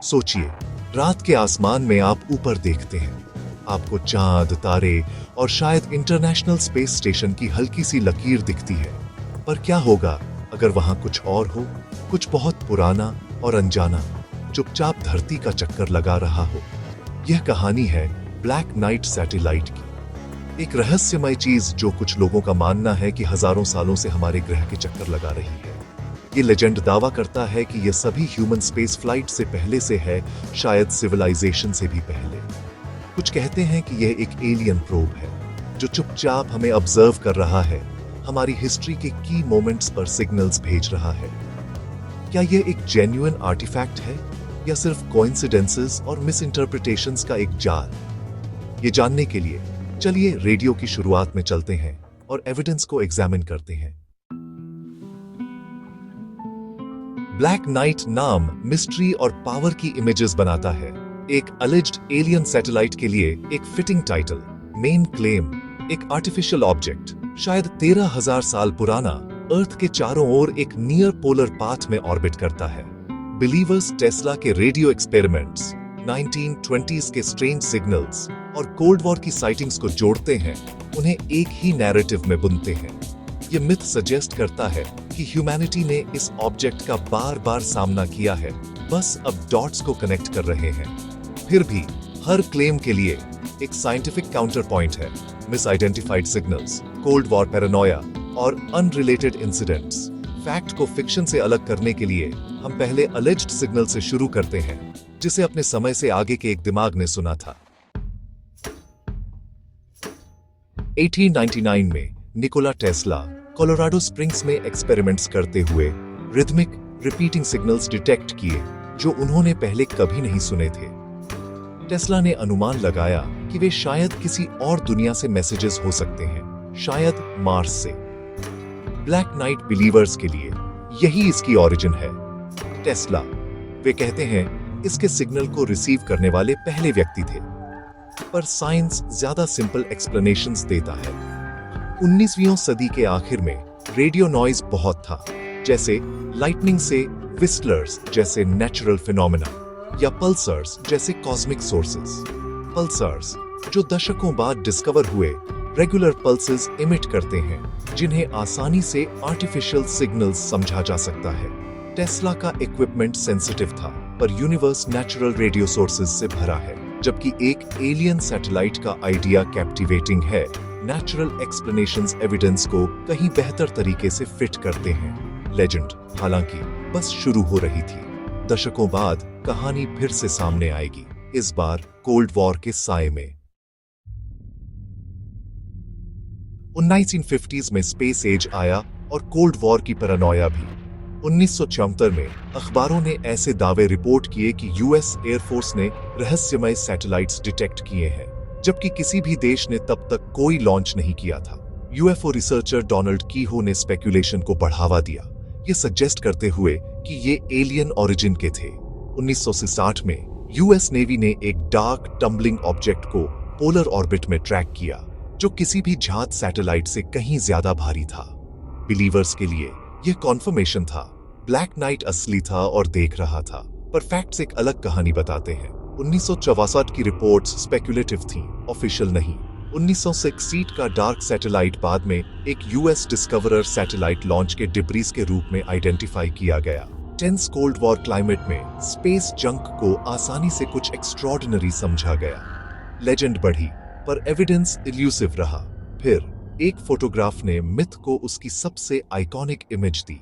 सोचिए, रात के आसमान में आप ऊपर देखते हैं, आपको चांद, तारे और शायद इंटरनेशनल स्पेस स्टेशन की हल्की सी लकीर दिखती है। पर क्या होगा अगर वहां कुछ और हो, कुछ बहुत पुराना और अनजाना, चुपचाप धरती का चक्कर लगा रहा हो। यह कहानी है ब्लैक नाइट सैटेलाइट की, एक रहस्यमय चीज जो कुछ लोगों का मानना है कि हजारों सालों से हमारे ग्रह के चक्कर लगा रही है। ये लेजेंड दावा करता है कि यह सभी ह्यूमन स्पेस फ्लाइट से पहले से है, शायद सिविलाइजेशन से भी पहले। कुछ कहते हैं कि यह एक एलियन प्रोब है जो चुपचाप हमें ऑब्जर्व कर रहा है, हमारी हिस्ट्री के की मोमेंट्स पर सिग्नल्स भेज रहा है। क्या यह एक जेन्युइन आर्टिफैक्ट है या सिर्फ कोइंसिडेंसेस और मिस इंटरप्रिटेशंस का एक जाल? ये जानने के लिए चलिए रेडियो की शुरुआत में चलते हैं और एविडेंस को एग्जामिन करते हैं। ब्लैक नाइट नाम मिस्ट्री और पावर की इमेजेस बनाता है। एक अलिज्ड एलियन सैटेलाइट के लिए एक फिटिंग टाइटल। मेन क्लेम, एक आर्टिफिशियल ऑब्जेक्ट शायद 13,000 साल पुराना अर्थ के चारों ओर एक नियर पोलर पाथ में ऑर्बिट करता है। बिलीवर्स टेस्ला के रेडियो एक्सपेरिमेंट्स, 1920s के स्ट्रेंज सिग्नल्स और कोल्ड वॉर की साइटिंग्स को जोड़ते हैं, उन्हें एक ही नैरेटिव में बुनते हैं। ये मिथ सजेस्ट करता है कि ह्यूमैनिटी ने इस ऑब्जेक्ट का बार बार सामना किया है, बस अब डॉट्स को कनेक्ट कर रहे हैं। फिर भी हर क्लेम के लिए एक साइंटिफिक काउंटर पॉइंट है। Miss identified signals, cold war Paranoia और अनरिलेटेड इंसिडेंट्स। फैक्ट को फिक्शन से अलग करने के लिए हम पहले अलेज्ड सिग्नल से शुरू करते हैं, जिसे अपने समय से आगे के एक दिमाग ने सुना था। 1899 में निकोला टेस्ला कोलोराडो स्प्रिंग्स में एक्सपेरिमेंट्स करते हुए रिदमिक रिपीटिंग सिग्नल्स डिटेक्ट किए जो उन्होंने पहले कभी नहीं सुने थे। टेस्ला ने अनुमान लगाया कि वे शायद किसी और दुनिया से मैसेजेस हो सकते हैं, शायद मार्स से। ब्लैक नाइट बिलीवर्स के लिए यही इसकी ओरिजिन है। टेस्ला, वे कहते हैं, इसके सिग्नल को रिसीव करने वाले पहले व्यक्ति थे। पर साइंस ज्यादा सिंपल एक्सप्लेनेशंस देता है। 19वीं सदी के आखिर में रेडियो नॉइज बहुत था, जैसे लाइटनिंग से विस्टलर्स जैसे नेचुरल फिनोमेना या पल्सर्स जैसे कॉस्मिक सोर्सेस। पल्सर्स जो दशकों बाद डिस्कवर हुए रेगुलर पल्सेस इमिट करते हैं, जिन्हें आसानी से आर्टिफिशियल सिग्नल्स समझा जा सकता है। टेस्ला का इक्विपमेंट सेंसिटिव था, पर यूनिवर्स नेचुरल रेडियो सोर्सेज से भरा है, जबकि एक एलियन सैटेलाइट का आइडिया कैप्टिवेटिंग है। नेचुरल एक्सप्लेनेशंस एविडेंस को कहीं बेहतर तरीके से फिट करते हैं। लेजेंड हालांकि बस शुरू हो रही थी। दशकों बाद कहानी फिर से सामने आएगी, इस बार कोल्ड वॉर के साए में। 1950s में स्पेस एज आया और कोल्ड वॉर की पैरानोया भी। 1974 में अखबारों ने ऐसे दावे रिपोर्ट किए कि यूएस एयरफोर्स ने रहस्यमय सैटेलाइट्स डिटेक्ट किए हैं, जबकि किसी भी देश ने तब तक कोई लॉन्च नहीं किया था। यूएफओ रिसर्चर डोनाल्ड कीहो ने स्पेकुलेशन को बढ़ावा दिया, ये सजेस्ट करते हुए कि ये एलियन ओरिजिन के थे। 1960 में यूएस नेवी ने एक डार्क टम्बलिंग ऑब्जेक्ट को पोलर ऑर्बिट में ट्रैक किया, जो किसी भी जात सैटेलाइट से कहीं ज्यादा भारी था। बिलीवर्स के लिए यह कॉन्फर्मेशन था, ब्लैक नाइट असली था और देख रहा था। पर फैक्ट्स एक अलग कहानी बताते हैं। 1964 की रिपोर्ट्स स्पेकुलेटिव थीं, ऑफिशियल नहीं। 1960 का डार्क सैटेलाइट बाद में एक यूएस डिस्कवरर सैटेलाइट लॉन्च के डिब्रीज के रूप में आइडेंटिफाई किया गया। टेंस कोल्ड वॉर क्लाइमेट में स्पेस जंक को आसानी से कुछ एक्स्ट्रॉर्डिनरी समझा गया। लेजेंड बढ़ी, पर एविडेंस इल्यूसिव रहा। फिर एक फोटोग्राफ ने मिथ को उसकी सबसे आइकॉनिक इमेज दी।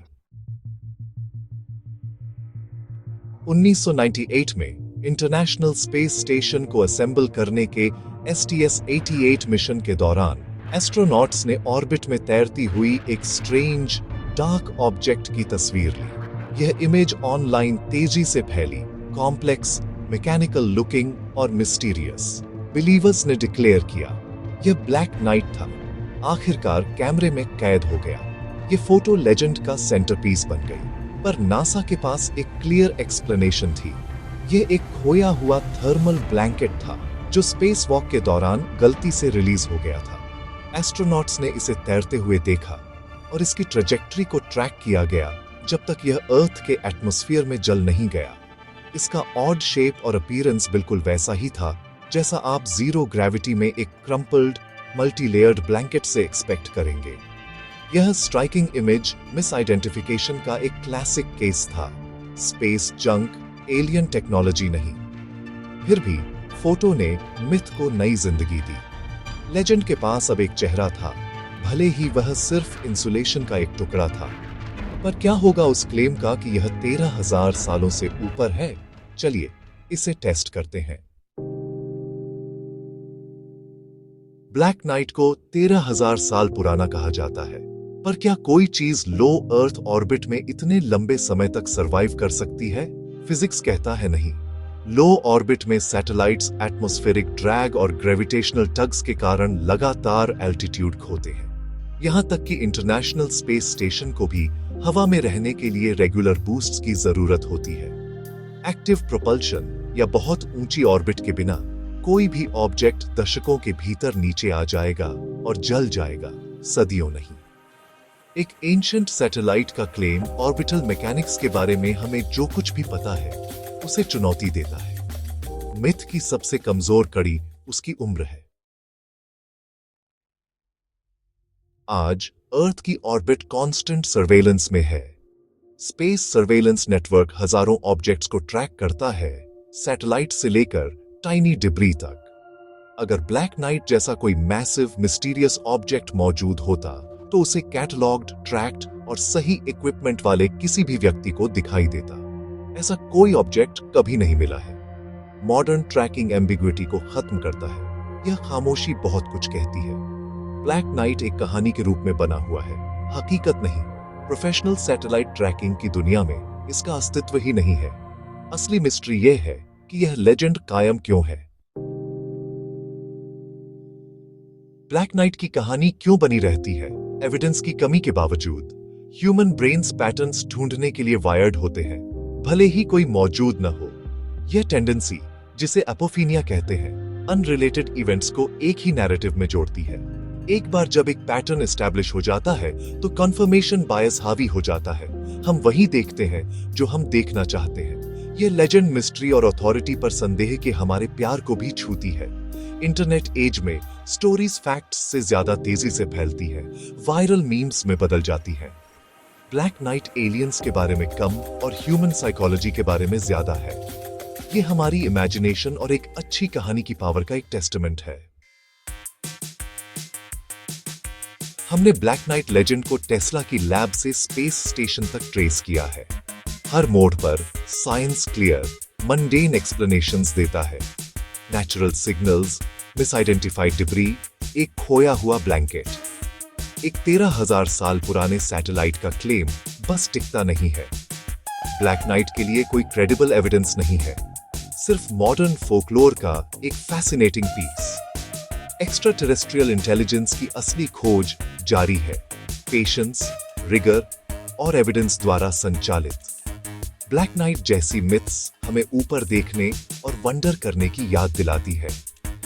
1998 में इंटरनेशनल स्पेस स्टेशन को असेंबल करने के STS-88 मिशन के दौरान एस्ट्रोनॉट्स ने ऑर्बिट में तैरती हुई एक स्ट्रेंज डार्क ऑब्जेक्ट की तस्वीर ली। यह इमेज ऑनलाइन तेजी से फैली, कॉम्प्लेक्स, मैकेनिकल लुकिंग और मिस्टीरियस। बिलीवर्स ने डिक्लेयर किया, यह ब्लैक नाइट था। आखिरकार कैमरे में कैद हो गया। ये फोटो लेजेंड का सेंटरपीस बन गई, पर नासा के पास एक क्लियर एक्सप्लेनेशन थी। ये एक खोया हुआ थर्मल ब्लैंकेट था जो स्पेस वॉक के दौरान गलती से रिलीज हो गया था। एस्ट्रोनॉट्स ने इसे तैरते हुए देखा और इसकी ट्रेजेक्टरी को ट्रैक किया गया जब तक यह अर्थ के एटमॉस्फेयर में जल नहीं गया। इसका ऑड शेप और अपीयरेंस बिल्कुल वैसा ही था जैसा आप जीरो ग्रेविटी में एक क्रम्पल्ड मल्टी लेयर्ड ब्लैंकेट से एक्सपेक्ट करेंगे। यह स्ट्राइकिंग इमेज मिस आइडेंटिफिकेशन का एक क्लासिक केस था। स्पेस जंक, एलियन टेक्नोलॉजी नहीं। फिर भी फोटो ने मिथ को नई जिंदगी दी। लेजेंड के पास अब एक चेहरा था, भले ही वह सिर्फ इंसुलेशन का एक टुकड़ा था। पर क्या होगा उस क्लेम का कि यह 13,000 सालों से ऊपर है? चलिए इसे टेस्ट करते हैं। ब्लैक नाइट को 13,000 साल पुराना कहा जाता है, पर क्या कोई चीज लो अर्थ ऑर्बिट में इतने लंबे समय तक सरवाइव कर सकती है? फिजिक्स कहता है नहीं। लो ऑर्बिट में सैटेलाइट्स एटमॉस्फेरिक ड्रैग और ग्रेविटेशनल टग्स के कारण लगातार एल्टीट्यूड खोते हैं। यहां तक कि इंटरनेशनल स्पेस स्टेशन को भी हवा में रहने के लिए रेगुलर बूस्ट्स की जरूरत होती है। एक्टिव प्रोपल्शन या बहुत ऊंची ऑर्बिट के बिना कोई भी ऑब्जेक्ट दशकों के भीतर नीचे आ जाएगा और जल जाएगा, सदियों नहीं। एक एंशिएंट सैटेलाइट का क्लेम ऑर्बिटल मैकेनिक्स के बारे में हमें जो कुछ भी पता है उसे चुनौती देता है। मिथ की सबसे कमजोर कड़ी उसकी उम्र है। आज अर्थ की ऑर्बिट कांस्टेंट सर्वेलेंस में है। स्पेस सर्वेलेंस नेटवर्क हजारों ऑब्जेक्ट्स को ट्रैक करता है, सैटेलाइट से लेकर टाइनी डिब्री तक। अगर ब्लैक नाइट जैसा कोई मैसिव मिस्टीरियस ऑब्जेक्ट मौजूद होता तो उसे कैटलॉग्ड, ट्रैक्ड और सही इक्विपमेंट वाले किसी भी व्यक्ति को दिखाई देता। ऐसा कोई ऑब्जेक्ट कभी नहीं मिला है। मॉडर्न ट्रैकिंग एम्बिग्विटी को खत्म करता है। यह खामोशी बहुत कुछ कहती है। ब्लैक नाइट एक कहानी के रूप में बना हुआ है, हकीकत नहीं। प्रोफेशनल सैटेलाइट ट्रैकिंग की दुनिया में इसका अस्तित्व ही नहीं है। असली मिस्ट्री यह है कि यह लेजेंड कायम क्यों है। ब्लैक नाइट की कहानी क्यों बनी रहती है? एविडेंस की कमी के बावजूद। ह्यूमन ब्रेन्स पैटर्न्स ढूंढने के लिए वायर्ड होते हैं, भले ही कोई मौजूद न हो। यह टेंडेंसी, जिसे एपोफीनिया कहते हैं, अनरिलेटेड इवेंट्स को एक ही नैरेटिव में जोड़ती है। एक बार जब एक पैटर्न एस्टैब्लिश हो जाता है तो कंफर्मेशन बायस हावी हो जाता है। हम वही देखते हैं जो हम देखना चाहते हैं। यह लेजेंड मिस्ट्री और अथॉरिटी पर संदेह के हमारे प्यार को भी छूती है। इंटरनेट एज में स्टोरीज फैक्ट्स से ज्यादा तेजी से फैलती है, वायरल मीम्स में बदल जाती है। ब्लैक नाइट एलियंस के बारे में कम और ह्यूमन साइकोलॉजी के बारे में ज्यादा है। यह हमारी इमेजिनेशन और एक अच्छी कहानी की पावर का एक टेस्टामेंट है। हमने ब्लैक नाइट लेजेंड को टेस्ला की लैब से स्पेस स्टेशन तक ट्रेस किया है। हर मोड़ पर साइंस क्लियर, मंडेन एक्सप्लेनेशंस देता है। नेचुरल सिग्नल्स, मिसआइडेंटिफाइड डिब्री, एक खोया हुआ ब्लैंकेट। एक 13,000 साल पुराने सैटेलाइट का क्लेम बस टिकता नहीं है। ब्लैक नाइट के लिए कोई क्रेडिबल एविडेंस नहीं है, सिर्फ मॉडर्न फोकलोर का एक fascinating piece. Extraterrestrial intelligence की असली खोज जारी है, पेशेंस, रिगर और एविडेंस द्वारा संचालित। ब्लैक नाइट जैसी मिथ्स हमें ऊपर देखने और वंडर करने की याद दिलाती है,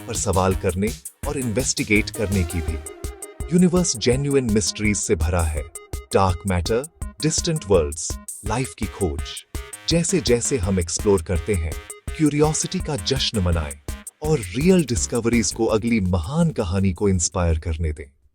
पर सवाल करने और इन्वेस्टिगेट करने की भी। यूनिवर्स जेन्युइन मिस्ट्रीज से भरा है। Dark matter, distant worlds, life की खोज। जैसे जैसे हम एक्सप्लोर करते हैं, क्यूरियोसिटी का जश्न मनाएं और रियल डिस्कवरीज को अगली महान कहानी को इंस्पायर करने दें।